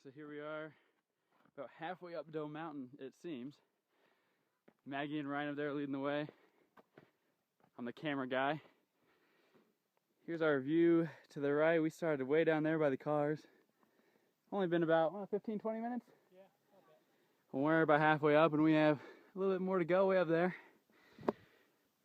So here we are, about halfway up Doe Mountain, it seems. Maggie and Ryan up there leading the way. I'm the camera guy. Here's our view to the right. We started way down there by the cars. Only been about 15, 20 minutes? Yeah, okay. Well, we're about halfway up and we have a little bit more to go way up there.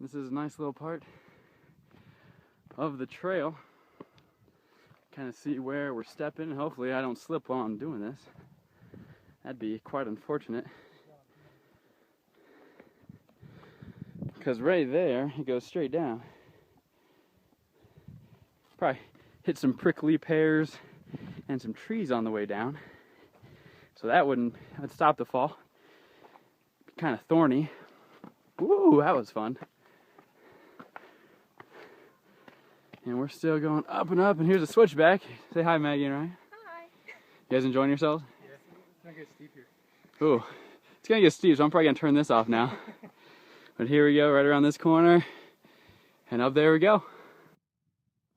This is a nice little part of the trail. Kind of see where we're stepping. Hopefully I don't slip while I'm doing this. That'd be quite unfortunate. Because right there, it goes straight down. Probably hit some prickly pears and some trees on the way down. So that would stop the fall. Be kind of thorny. Woo, that was fun. And we're still going up and up, and here's a switchback. Say hi, Maggie and Ryan. Hi. You guys enjoying yourselves? Yeah, it's gonna get steep here. Ooh, it's gonna get steep, so I'm probably gonna turn this off now. But here we go, right around this corner, and up there we go.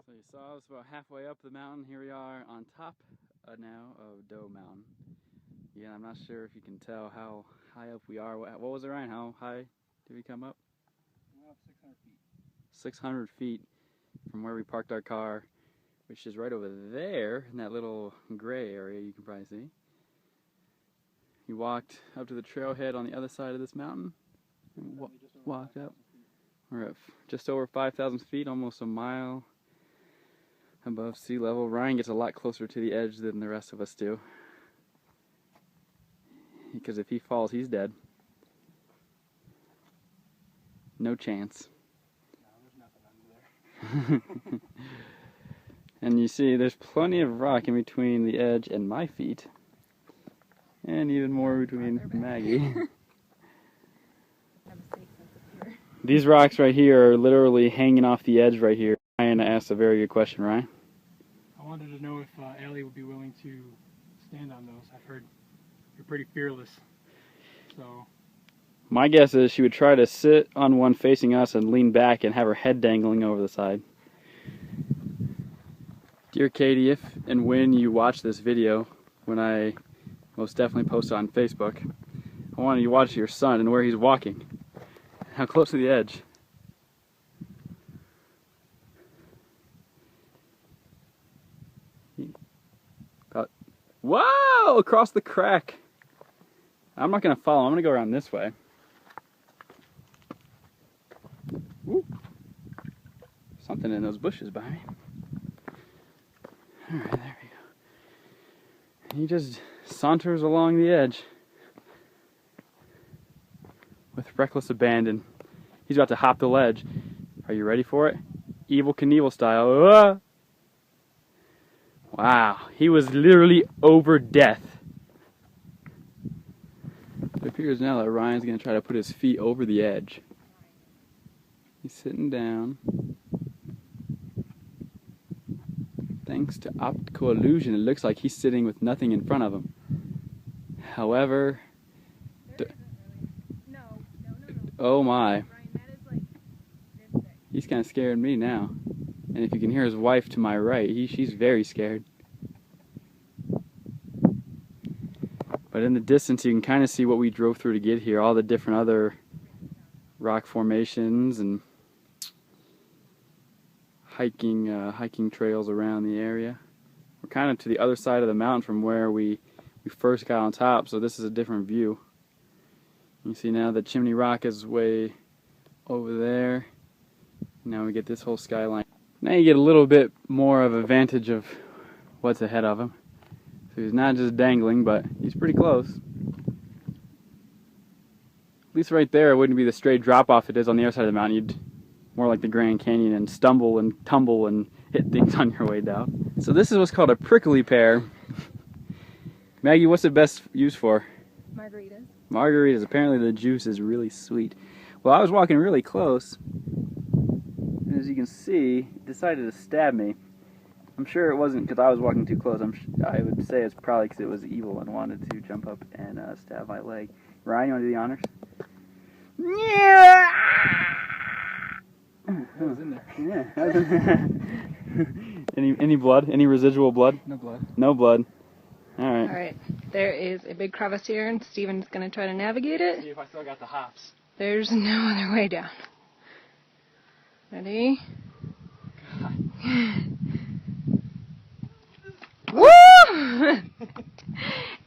So you saw us about halfway up the mountain. Here we are on top now of Doe Mountain. Yeah, I'm not sure if you can tell how high up we are. What was it, Ryan? How high did we come up? We're up 600 feet. 600 feet from where we parked our car, which is right over there in that little gray area you can probably see. You walked up to the trailhead on the other side of this mountain and walked up. We're at just over 5,000 feet, almost a mile above sea level. Ryan gets a lot closer to the edge than the rest of us do, because if he falls, he's dead. No chance. And you see there's plenty of rock in between the edge and my feet, and even more between Maggie. These rocks right here are literally hanging off the edge right here. Ryan asked a very good question, Ryan. I wanted to know if Allie would be willing to stand on those. I've heard you're pretty fearless. So My guess is she would try to sit on one facing us and lean back and have her head dangling over the side. Dear Katie, if and when you watch this video, when I most definitely post it on Facebook, I want you to watch your son and where he's walking. How close to the edge. Whoa! Across the crack. I'm not going to follow. I'm going to go around this way. Ooh. Something in those bushes by me. Alright, there we go. He just saunters along the edge with reckless abandon. He's about to hop the ledge. Are you ready for it? Evel Knievel style. Ah! Wow, he was literally over death. It appears now that Ryan's going to try to put his feet over the edge. He's sitting down. Thanks to optical illusion, it looks like he's sitting with nothing in front of him. However, oh my, he's kind of scaring me now. And if you can hear his wife to my right, she's very scared. But in the distance, you can kind of see what we drove through to get here, all the different other rock formations and hiking trails around the area. We're kind of to the other side of the mountain from where we first got on top, so this is a different view. You see now the Chimney Rock is way over there. Now we get this whole skyline. Now you get a little bit more of a vantage of what's ahead of him. So he's not just dangling, but he's pretty close. At least right there, it wouldn't be the straight drop-off it is on the other side of the mountain. You'd more like the Grand Canyon and stumble and tumble and hit things on your way down. So this is what's called a prickly pear. Maggie, what's it best used for? Margaritas. Margaritas. Apparently the juice is really sweet. Well, I was walking really close, and as you can see, it decided to stab me. I'm sure it wasn't because I was walking too close. I would say it's probably because it was evil and wanted to jump up and stab my leg. Ryan, you want to do the honors? Yeah. That was in there. Yeah. Any blood? Any residual blood? No blood. No blood. All right. All right. There is a big crevice here, and Steven's going to try to navigate it. See if I still got the hops. There's no other way down. Ready? Woo!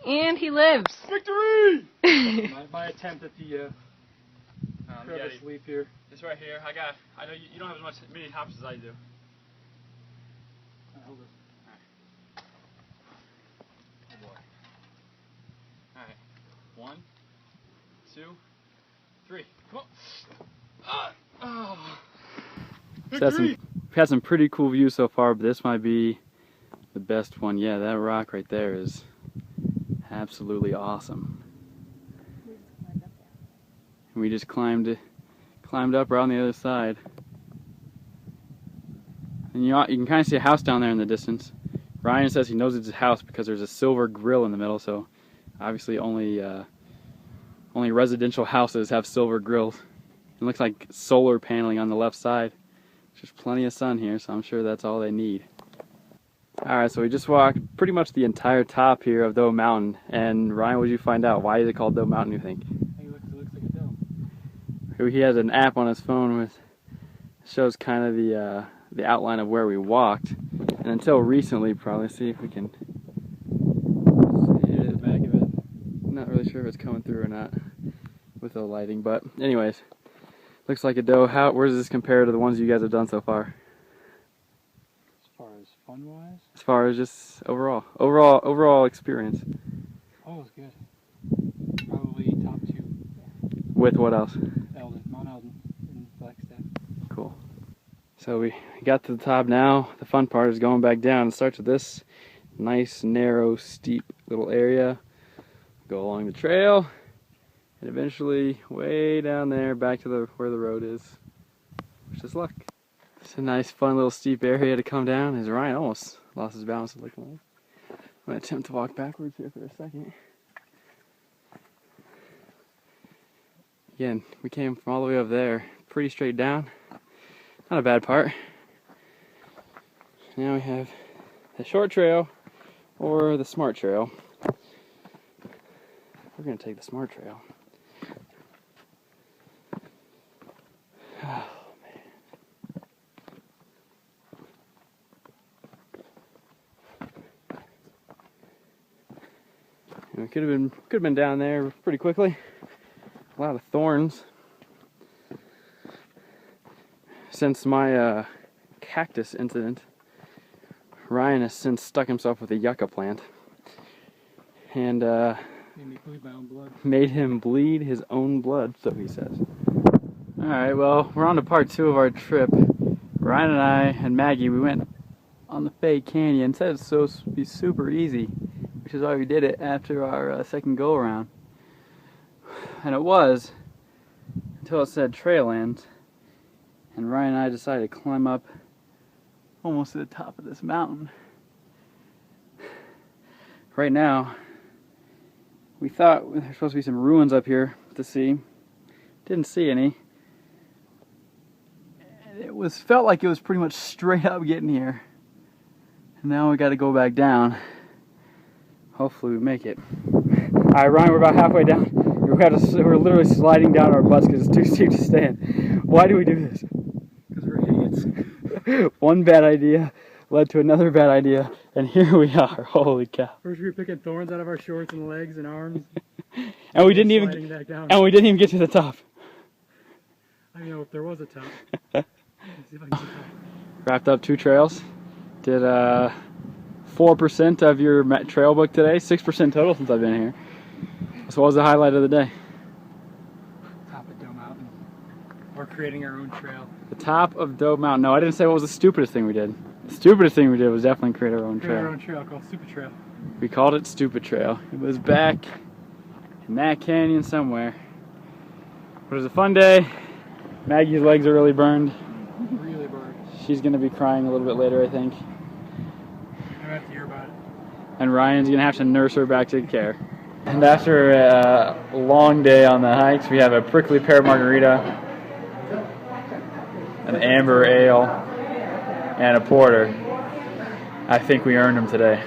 And he lives. Victory! My attempt at the crevice leap here. It's right here. I know you don't have as many hops as I do. Hold it. Oh boy. Alright. 1, 2, 3. Come on. We've had some pretty cool views so far, but this might be the best one. Yeah, that rock right there is absolutely awesome. We just climbed up right on the other side. And you can kind of see a house down there in the distance. Ryan says he knows it's a house because there's a silver grill in the middle, so obviously only residential houses have silver grills. It looks like solar paneling on the left side. There's plenty of sun here, so I'm sure that's all they need. Alright, so we just walked pretty much the entire top here of Doe Mountain. And Ryan, what did you find out? Why is it called Doe Mountain, you think? It looks like a doe. He has an app on his phone with shows kind of the outline of where we walked. And until recently, probably see if we can see the back of it. Not really sure if it's coming through or not with the lighting, but anyways, looks like a doe. Where does this compare to the ones you guys have done so far? As far as fun-wise? As far as just overall experience. Oh, it was good. Probably top 2. With what else? Mount Eldon in Flagstaff. Cool. So we got to the top now. The fun part is going back down. It starts with this nice, narrow, steep little area. Go along the trail, and eventually way down there back to where the road is. Wish us luck. It's a nice, fun little steep area to come down. As Ryan almost lost his balance, it looked like. I'm gonna attempt to walk backwards here for a second. Again, we came from all the way up there, pretty straight down. Not a bad part. Now we have the short trail or the smart trail. We're gonna take the smart trail. Oh man. We could have been down there pretty quickly. A lot of thorns. Since my cactus incident, Ryan has since stuck himself with a yucca plant and Made me bleed my own blood. made him bleed his own blood, so he says. Alright, well, we're on to part 2 of our trip. Ryan and I and Maggie, we went on the Fay Canyon. It said it's supposed to be super easy, which is why we did it after our second go around. And it was, until it said trail ends. And Ryan and I decided to climb up almost to the top of this mountain. Right now, we thought there were supposed to be some ruins up here to see. Didn't see any. And it felt like it was pretty much straight up getting here. And now we got to go back down. Hopefully we make it. Alright, Ryan, we're about halfway down. We're literally sliding down our butts because it's too steep to stand. Why do we do this? Because we're idiots. One bad idea led to another bad idea, and here we are. Holy cow! First we were picking thorns out of our shorts and legs and arms. And we didn't even get to the top. I don't know if there was a top. Let's see if I can see top. Wrapped up 2 trails. Did 4% of your trail book today. 6% total since I've been here. So what was the highlight of the day? Top of Doe Mountain. Or creating our own trail. The top of Doe Mountain. No, I didn't say what was the stupidest thing we did. The stupidest thing we did was definitely create our own trail. Create our own trail called Stupid Trail. We called it Stupid Trail. It was back in that canyon somewhere. But it was a fun day. Maggie's legs are really burned. Really burned. She's going to be crying a little bit later, I think. I don't have to hear about it. And Ryan's going to have to nurse her back to care. And after a long day on the hikes, we have a prickly pear margarita, an amber ale, and a porter. I think we earned them today.